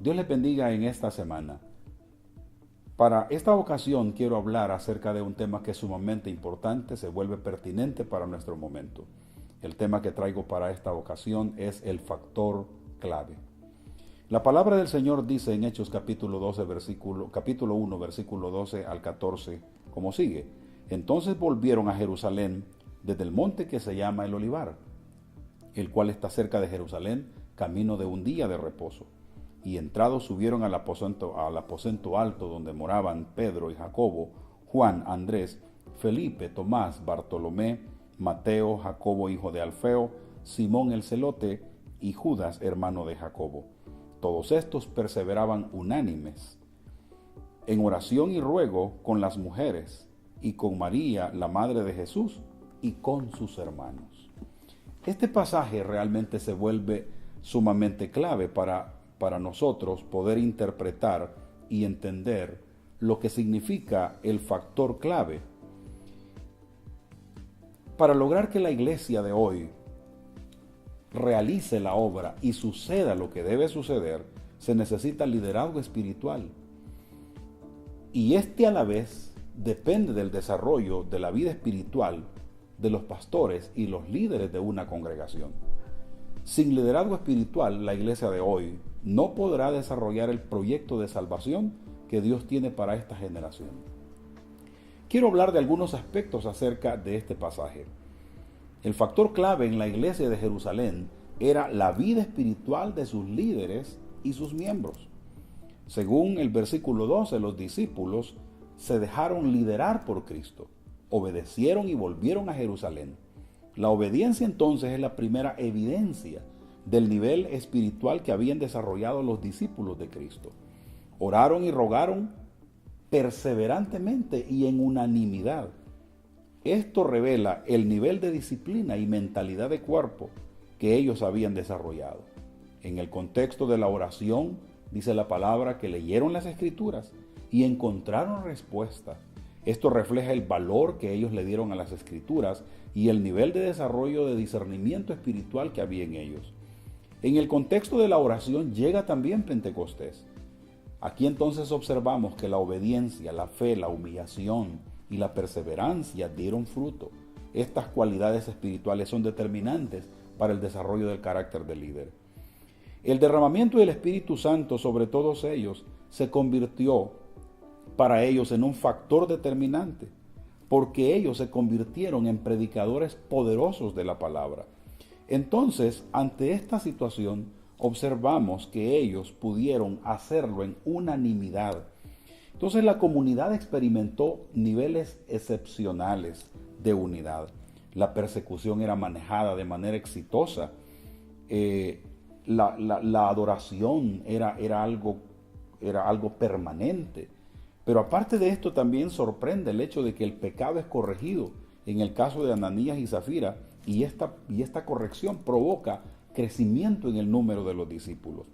Dios les bendiga en esta semana. Para esta ocasión quiero hablar acerca de un tema que es sumamente importante, se vuelve pertinente para nuestro momento. El tema que traigo para esta ocasión es el factor clave. La palabra del Señor dice en Hechos capítulo 1, versículo 12 al 14, como sigue. Entonces volvieron a Jerusalén desde el monte que se llama el Olivar, el cual está cerca de Jerusalén, camino de un día de reposo. Y entrados subieron al aposento alto donde moraban Pedro y Jacobo, Juan, Andrés, Felipe, Tomás, Bartolomé, Mateo, Jacobo hijo de Alfeo, Simón el celote y Judas hermano de Jacobo. Todos estos perseveraban unánimes en oración y ruego con las mujeres y con María, la madre de Jesús, y con sus hermanos. Este pasaje realmente se vuelve sumamente clave para nosotros poder interpretar y entender lo que significa el factor clave. Para lograr que la iglesia de hoy realice la obra y suceda lo que debe suceder, se necesita liderazgo espiritual. Y a la vez depende del desarrollo de la vida espiritual de los pastores y los líderes de una congregación. Sin liderazgo espiritual, la iglesia de hoy no podrá desarrollar el proyecto de salvación que Dios tiene para esta generación. Quiero hablar de algunos aspectos acerca de este pasaje. El factor clave en la iglesia de Jerusalén era la vida espiritual de sus líderes y sus miembros. Según el versículo 12, los discípulos se dejaron liderar por Cristo, obedecieron y volvieron a Jerusalén. La obediencia entonces es la primera evidencia del nivel espiritual que habían desarrollado los discípulos de Cristo. Oraron y rogaron perseverantemente y en unanimidad. Esto revela el nivel de disciplina y mentalidad de cuerpo que ellos habían desarrollado. En el contexto de la oración, dice la palabra que leyeron las Escrituras y encontraron respuesta. Esto refleja el valor que ellos le dieron a las Escrituras y el nivel de desarrollo de discernimiento espiritual que había en ellos. En el contexto de la oración llega también Pentecostés. Aquí entonces observamos que la obediencia, la fe, la humillación y la perseverancia dieron fruto. Estas cualidades espirituales son determinantes para el desarrollo del carácter del líder. El derramamiento del Espíritu Santo sobre todos ellos se convirtió para ellos en un factor determinante, porque ellos se convirtieron en predicadores poderosos de la palabra. Entonces, ante esta situación, observamos que ellos pudieron hacerlo en unanimidad. Entonces, la comunidad experimentó niveles excepcionales de unidad. La persecución era manejada de manera exitosa. La adoración era algo permanente. Pero aparte de esto también sorprende el hecho de que el pecado es corregido en el caso de Ananías y Zafira y esta corrección provoca crecimiento en el número de los discípulos.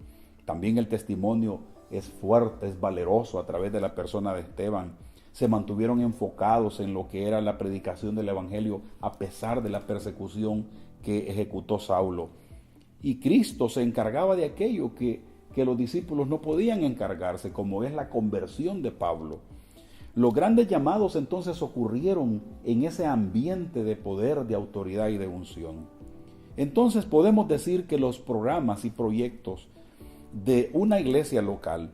También el testimonio es fuerte, es valeroso a través de la persona de Esteban. Se mantuvieron enfocados en lo que era la predicación del evangelio a pesar de la persecución que ejecutó Saulo. Y Cristo se encargaba de aquello que los discípulos no podían encargarse, como es la conversión de Pablo. Los grandes llamados entonces ocurrieron en ese ambiente de poder, de autoridad y de unción. Entonces podemos decir que los programas y proyectos de una iglesia local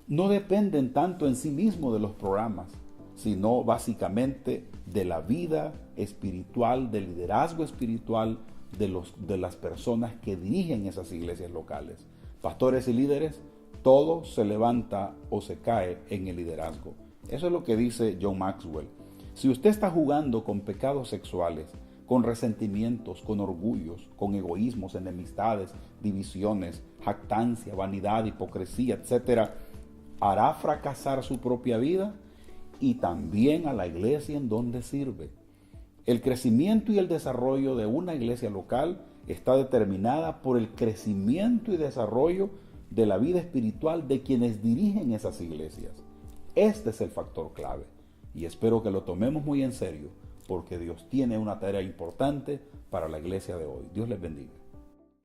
no dependen tanto en sí mismos de los programas, sino básicamente de la vida espiritual, del liderazgo espiritual de las personas que dirigen esas iglesias locales. Pastores y líderes, todo se levanta o se cae en el liderazgo. Eso es lo que dice John Maxwell. Si usted está jugando con pecados sexuales, con resentimientos, con orgullos, con egoísmos, enemistades, divisiones, jactancia, vanidad, hipocresía, etc., hará fracasar su propia vida y también a la iglesia en donde sirve. El crecimiento y el desarrollo de una iglesia local está determinada por el crecimiento y desarrollo de la vida espiritual de quienes dirigen esas iglesias. Este es el factor clave y espero que lo tomemos muy en serio porque Dios tiene una tarea importante para la iglesia de hoy. Dios les bendiga.